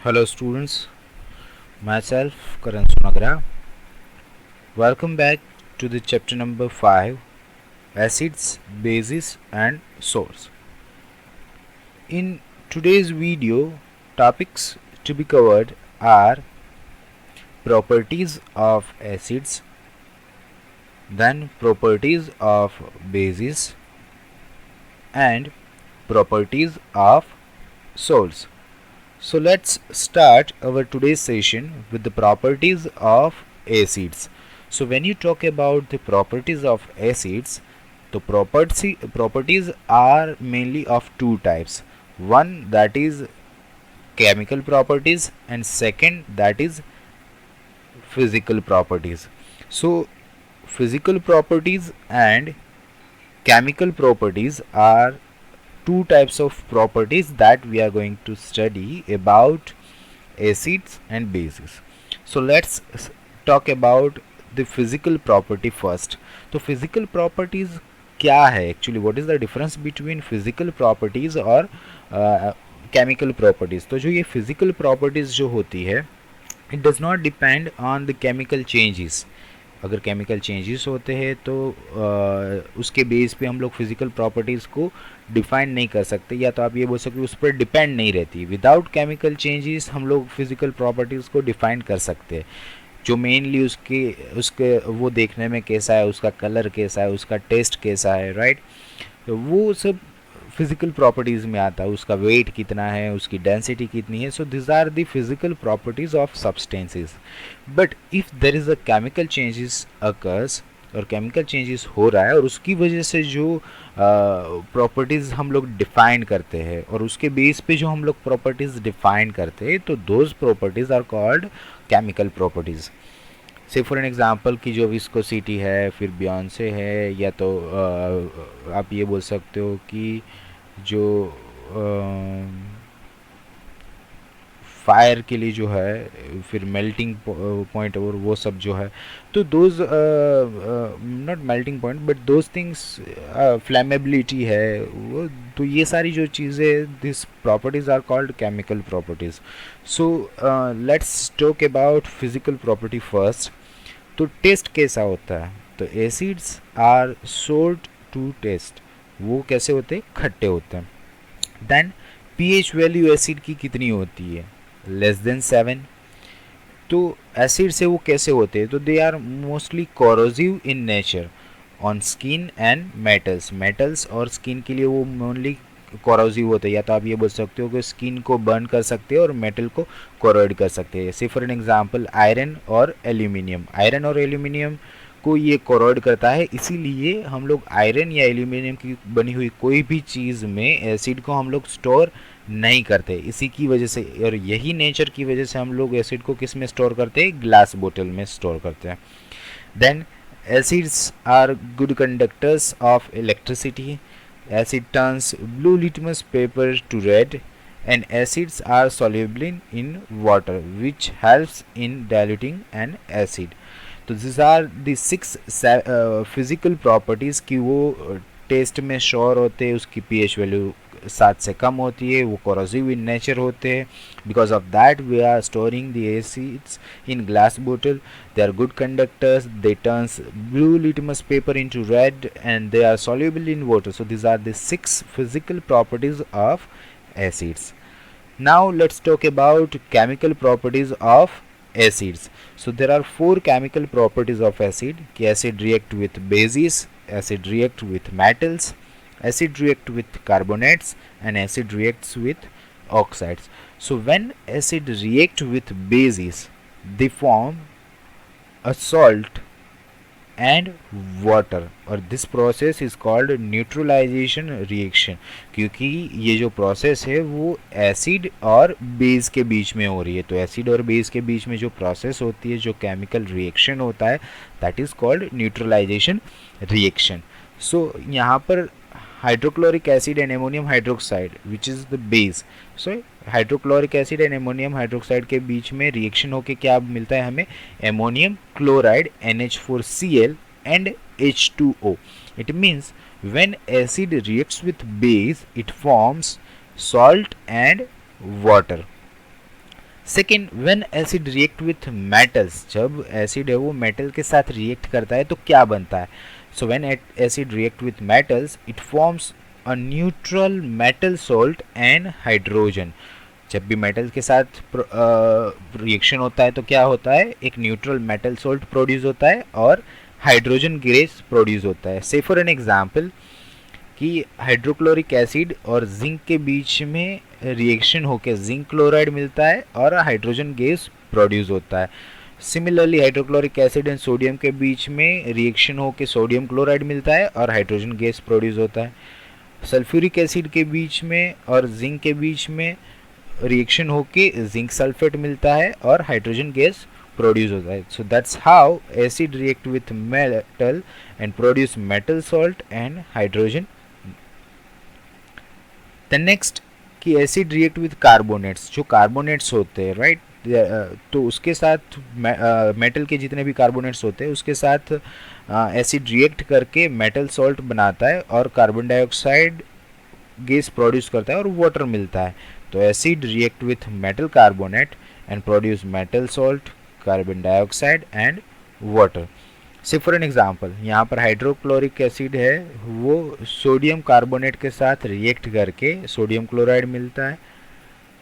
Hello students, myself Karan Sunagra. Welcome back to the chapter number 5, Acids, Bases and Salts. In today's video, topics to be covered are properties of acids, then properties of bases and properties of salts. So let's start our today's session with the properties of acids. So when you talk about the properties of acids, the properties are mainly of two types. One that is chemical properties and second that is physical properties. So physical properties and chemical properties are two types of properties that we are going to study about acids and bases. So let's talk about the physical property first. तो physical properties क्या है actually, what is the difference between physical properties और chemical properties. तो जो ये physical properties जो होती है, it does not depend on the chemical changes. अगर केमिकल चेंजेस होते हैं तो उसके बेस पे हम लोग फिजिकल प्रॉपर्टीज़ को डिफाइन नहीं कर सकते, या तो आप ये बोल सकते उस पर डिपेंड नहीं रहती. विदाउट केमिकल चेंजेस हम लोग फिजिकल प्रॉपर्टीज़ को डिफाइन कर सकते हैं, जो मेनली उसके उसके वो देखने में कैसा है, उसका कलर कैसा है, उसका टेस्ट कैसा है, राइट. तो वो सब फिजिकल प्रॉपर्टीज़ में आता है. उसका वेट कितना है, उसकी डेंसिटी कितनी है. So this are the physical properties of substances. But if there is a chemical changes occurs, और केमिकल चेंजेस हो रहा है और उसकी वजह से जो प्रॉपर्टीज़ हम लोग डिफ़ाइन करते हैं और उसके बेस पे जो हम लोग प्रॉपर्टीज़ डिफ़ाइन करते हैं, तो those properties are called chemical properties. Say for an example की जो विस्कोसिटी है, फिर बियॉन्से है, या तो आप ये बोल सकते हो कि जो फायर के लिए जो है, फिर मेल्टिंग पॉइंट और वो सब जो है, तो those not melting point but those things, flammability है वो, तो ये सारी जो चीज़ें, this properties are called chemical properties. So let's talk about physical property first. तो टेस्ट कैसा होता है, तो acids are salt to taste. वो कैसे होते हैं, खट्टे होते हैं. देन पीएच वैल्यू एसिड की कितनी होती है, लेस देन 7. तो एसिड से वो कैसे होते हैं, तो they are mostly corrosive in nature on skin and metals और स्किन के लिए वो मोस्टली कोरोसिव होते हैं. या तो आप ये बोल सकते हो कि स्किन को बर्न कर सकते हैं और मेटल को कोरोइड कर सकते हैं. जैसे फॉर एन एग्जांपल आयरन और एल्यूमिनियम को ये कोरोइड करता है. इसीलिए हम लोग आयरन या एल्यूमिनियम की बनी हुई कोई भी चीज़ में एसिड को हम लोग स्टोर नहीं करते. इसी की वजह से और यही नेचर की वजह से हम लोग एसिड को किस में स्टोर करते हैं, ग्लास बोतल में स्टोर करते हैं. Then acids are good conductors of electricity. Acid turns blue litmus paper to red, and acids are soluble in water, which helps in diluting an acid. तो these are the 6 physical properties कि वो test में sure होते हैं, उसकी pH value 7 से कम होती है, वो कोरोसिव इन नेचर होते हैं. Because of that we are storing the acids in glass बोतल. They are good conductors. They turns blue litmus paper into red, and they are soluble in water. So these are the 6 physical properties of acids. Now let's talk about chemical properties of acids. So there are 4 chemical properties of acid. Acid react with bases, acid react with metals, acid react with carbonates, and acid reacts with oxides. So when acid react with bases, they form a salt and water, और this process is called neutralisation reaction. क्योंकि ये जो process है वो acid और base के बीच में हो रही है. तो एसिड और बेस के बीच में जो प्रोसेस होती है, जो केमिकल रिएक्शन होता है, that is called neutralisation reaction. So यहाँ पर hydrochloric acid and ammonium hydroxide which is the base. So hydrochloric acid and ammonium hydroxide के बीच में रिएक्शन होके क्या मिलता है हमें, ammonium chloride NH4Cl and H2O. It means when acid reacts with base, it forms salt and water. Second, when acid react with metals, जब acid है वो मेटल के साथ रिएक्ट करता है तो क्या बनता है? So when acid react with metals it forms a neutral metal salt and hydrogen. जब भी मेटल के साथ रिएक्शन होता है तो क्या होता है? एक न्यूट्रल मेटल सॉल्ट प्रोड्यूस होता है और हाइड्रोजन गैस प्रोड्यूस होता है। से फॉर एन एग्जांपल कि हाइड्रोक्लोरिक एसिड और जिंक के बीच में रिएक्शन होकर जिंक क्लोराइड मिलता है और हाइड्रोजन गैस प्रोड्यूस होता है। Similarly hydrochloric acid and sodium के बीच में रिएक्शन होकर सोडियम क्लोराइड मिलता है और हाइड्रोजन गैस प्रोड्यूस होता है। सल्फ्यूरिक एसिड के बीच में और जिंक के बीच में रिएक्शन होके जिंक सल्फेट मिलता है और हाइड्रोजन गैस प्रोड्यूस होता है। So that's how acid react with metal and produce metal salt and hydrogen. The next कि एसिड रिएक्ट विथ कार्बोनेट्स, जो कार्बोनेट्स होते हैं राइट, तो उसके साथ मेटल के जितने भी कार्बोनेट्स होते हैं उसके साथ एसिड रिएक्ट करके मेटल सॉल्ट बनाता है और कार्बन डाइऑक्साइड गैस प्रोड्यूस करता है और वाटर मिलता है। तो acid react with metal carbonate and produce metal salt, carbon dioxide and water. Say for an example यहाँ पर हाइड्रोक्लोरिक एसिड है वो सोडियम कार्बोनेट के साथ रिएक्ट करके सोडियम क्लोराइड मिलता है,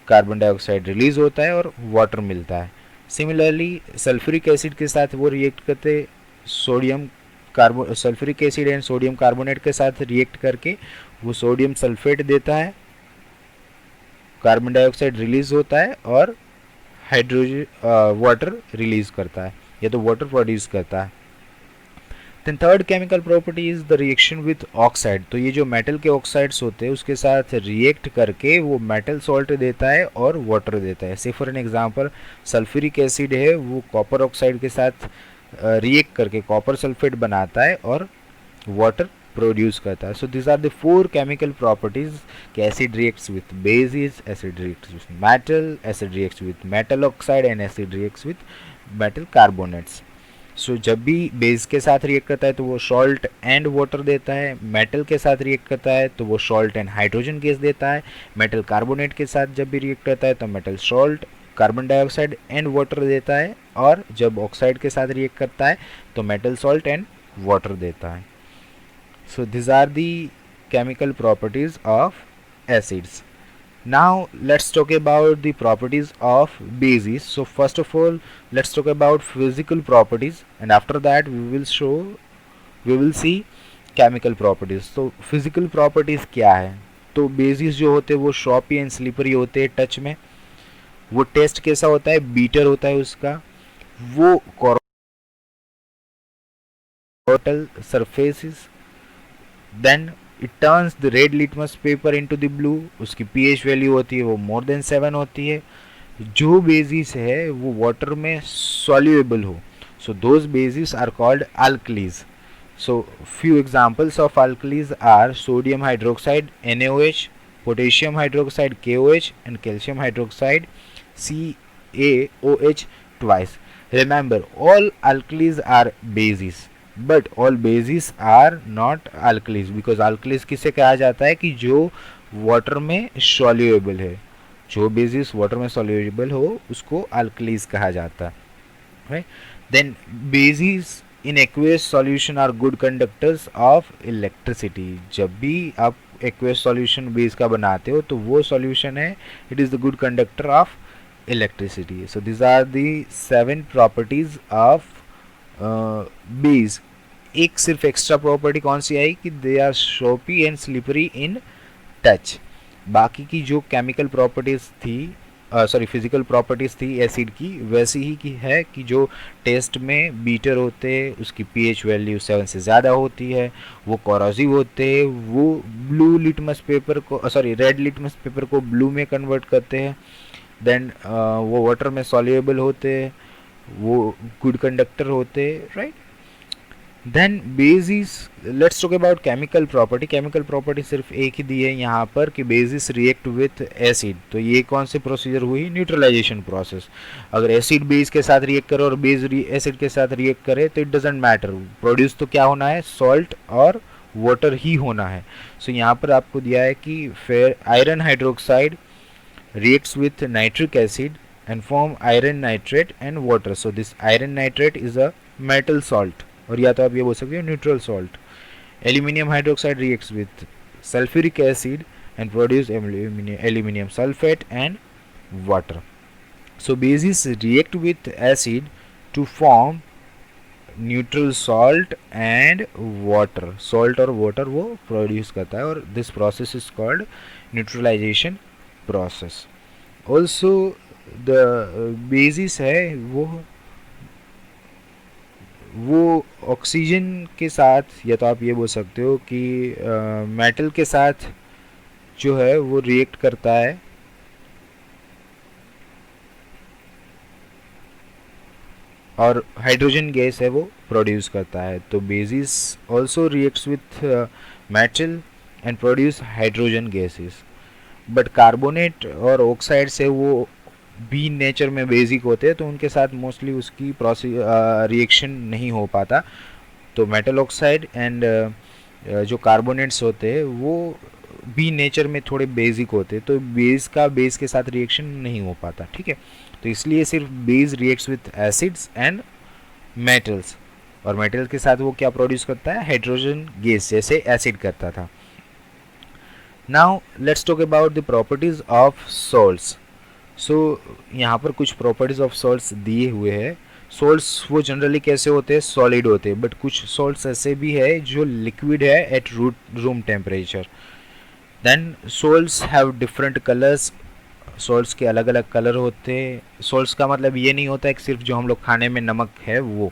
कार्बन डाइऑक्साइड रिलीज होता है और वाटर मिलता है। सिमिलरली सल्फ्यूरिक एसिड के साथ वो रिएक्ट करते sulphuric acid and sodium carbonate के साथ रिएक्ट करके वो सोडियम सल्फेट देता है, कार्बन डाइऑक्साइड रिलीज होता है और हाइड्रोजन वाटर रिलीज करता है या तो वाटर प्रोड्यूस करता है। Then third chemical property is the reaction with oxide. तो ये जो मेटल के ऑक्साइड्स होते हैं उसके साथ रिएक्ट करके वो मेटल सॉल्ट देता है और वाटर देता है। से for an example sulphuric acid है वो कॉपर ऑक्साइड के साथ रिएक्ट करके कॉपर सल्फेट बनाता है और वाटर प्रोड्यूस करता है। So this are the four chemical properties कि acid reacts with bases, acid reacts with metal, acid reacts with metal oxide and acid reacts with metal carbonates. So जब भी base के साथ रिएक्ट करता है तो वो सॉल्ट एंड वाटर देता है, मेटल के साथ रिएक्ट करता है तो वो सॉल्ट एंड हाइड्रोजन गैस देता है, मेटल कार्बोनेट के साथ जब भी रिएक्ट करता है तो metal salt, carbon dioxide and water देता है, और जब ऑक्साइड के साथ रिएक्ट करता है तो मेटल सॉल्ट एंड वाटर देता है। So this are the chemical properties of acids. Now let's talk about the properties of bases. So first of all, let's talk about physical properties, and after that we will see chemical properties. So physical properties क्या है? तो bases जो होते हैं वो shoppe and slippery होते हैं touch में। वो टेस्ट कैसा होता है? बीटर होता है उसका। वो कोरोटल surfaces, then it turns the red litmus paper into the blue. उसकी पीएच वैल्यू होती है वो मोर देन 7 होती है। जो बेसिस है वो वाटर में सॉल्युएबल हो, so those bases are called alkalis. So few examples of alkalis are sodium hydroxide NaOH, potassium hydroxide KOH and calcium hydroxide CaOH twice. Remember, all alkalis are bases, but all bases are not alkalis, because alkalis किसे कहा जाता है? कि जो water में soluble है। जो basis water में soluble हो उसको alkalis कहा जाता है, right? Then bases in aqueous solution are good conductors of electricity. जब भी आप aqueous solution बेस का बनाते हो तो वो solution है, it is the good conductor of electricity. So these are the 7 properties of base. एक सिर्फ एक्स्ट्रा प्रॉपर्टी कौन सी आई कि they are soapy and slippery in touch. बाकी की जो केमिकल प्रॉपर्टीज थी, सॉरी फिजिकल प्रॉपर्टीज थी एसिड की, वैसी ही की है कि जो टेस्ट में बीटर होते हैं उसकी पीएच वैल्यू 7 से ज़्यादा होती है, वो कोरोसिव होते हैं, वो ब्लू लिटमस पेपर को सॉरी रेड लिटमस पेपर को ब्लू में कन्वर्ट करते हैं, देन वो वाटर में सॉल्युएबल होते हैं, वो गुड कंडक्टर होते, right. Then bases, let's talk about chemical property. Chemical property सिर्फ एक ही दी है यहाँ पर कि बेसिस रिएक्ट विथ एसिड. तो ये कौन सी प्रोसीजर हुई? Neutralisation process. अगर एसिड बेस के साथ रिएक्ट करे और बेस एसिड के साथ रिएक्ट करे तो इट डजेंट मैटर, प्रोड्यूस तो क्या होना है? सॉल्ट और वाटर ही होना है. सो यहाँ पर आपको दिया है कि फिर iron hydroxide reacts with nitric acid and form iron nitrate and water. So this iron nitrate is a metal salt, और या तो आप ये बोल सकते हो neutral salt. Aluminium hydroxide reacts with sulfuric acid and produce aluminium sulfate and water. So bases react with acid to form neutral salt and water. Salt और water वो प्रोड्यूस करता है, और this process is called neutralisation process. Also the bases है वो oxygen के साथ, या तो आप ये बोल सकते हो कि मेटल के साथ जो है वो रिएक्ट करता है और हाइड्रोजन गैस है वो प्रोड्यूस करता है. तो basis also reacts with metal and produce hydrogen gases. But carbonate और ऑक्साइड से वो भी नेचर में बेसिक होते हैं, तो उनके साथ मोस्टली उसकी रिएक्शन नहीं हो पाता. तो मेटल ऑक्साइड एंड जो कार्बोनेट्स होते हैं वो भी नेचर में थोड़े बेसिक होते हैं, तो बेस का बेस के साथ रिएक्शन नहीं हो पाता. ठीक है, तो इसलिए सिर्फ base reacts with acids and metals, और मेटल के साथ वो क्या प्रोड्यूस करता है, हाइड्रोजन गैस, जैसे एसिड करता था. Now let's talk about the properties of salts. So यहाँ पर कुछ प्रॉपर्टीज ऑफ सॉल्ट्स दिए हुए हैं. सॉल्ट्स वो जनरली कैसे होते हैं, सॉलिड होते हैं, बट कुछ सॉल्ट्स ऐसे भी है जो लिक्विड है at room temperature. Then salts have different colours. Salts के अलग अलग कलर होते हैं. सॉल्ट्स का मतलब ये नहीं होता है कि सिर्फ जो हम लोग खाने में नमक है वो.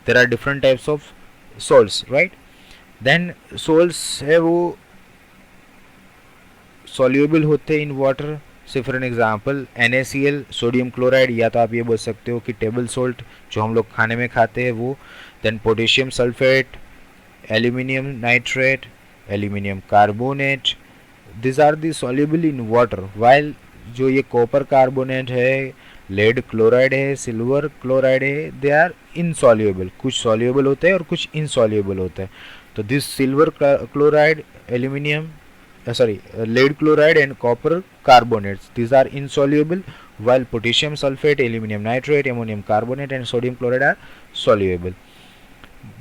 There are different types of salts, right. Then salts है वो सॉल्यूबल होते हैं in water. Say for an example NaCl, sodium chloride, या तो आप ये बोल सकते हो कि टेबल सॉल्ट जो हम लोग खाने में खाते हैं वो. Then potassium sulphate, aluminium nitrate, aluminium carbonate, this are the soluble in water. While जो ये कॉपर कार्बोनेट है, लेड क्लोराइड है, सिल्वर क्लोराइड है, दे आर इनसॉल्यूबल. कुछ सॉल्यूबल होते हैं और कुछ इनसॉल्यूबल होते हैं. तो this silver chloride, aluminium lead chloride and copper carbonates, these are insoluble, while potassium sulfate, aluminum nitrate, ammonium carbonate and sodium chloride are soluble.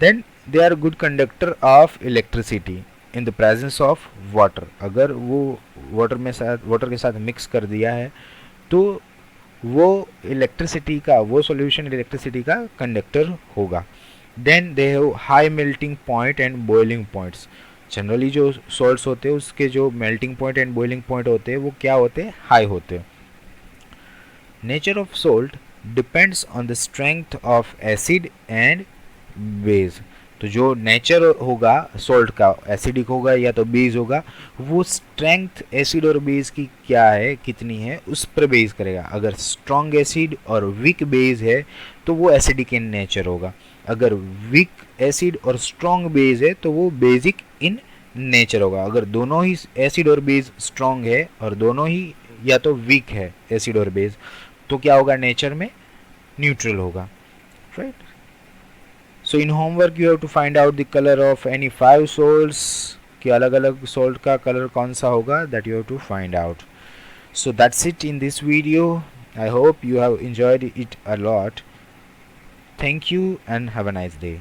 Then they are good conductor of electricity in the presence of water. अगर वो water के साथ mix कर दिया है तो वो electricity का, वो सॉल्यूशन इलेक्ट्रिसिटी का कंडक्टर होगा. Then they have high melting point and boiling points. Generally जो सॉल्ट्स होते हैं उसके जो melting point and boiling point होते हैं वो क्या होते हैं, हाई होते हैं. Nature of salt depends on the strength of acid and base. तो जो नेचर होगा सॉल्ट का, एसिडिक होगा या तो बेस होगा, वो स्ट्रेंथ एसिड और बेस की क्या है, कितनी है, उस पर बेस करेगा. अगर स्ट्रॉन्ग एसिड और वीक बेस है तो वो एसिडिक इन नेचर होगा. अगर वीक एसिड और स्ट्रॉन्ग बेस है तो वो बेसिक इन नेचर होगा. अगर दोनों ही एसिड और बेस स्ट्रॉन्ग है और दोनों ही या तो वीक है एसिड और बेस, तो क्या होगा, नेचर में न्यूट्रल होगा, right. So in homework you have to find out the colour of any 5 salts, कि अलग अलग सॉल्ट का कलर कौन सा होगा, that you have to find out. So that's it in this video. I hope you have enjoyed it a lot. Thank you and have a nice day.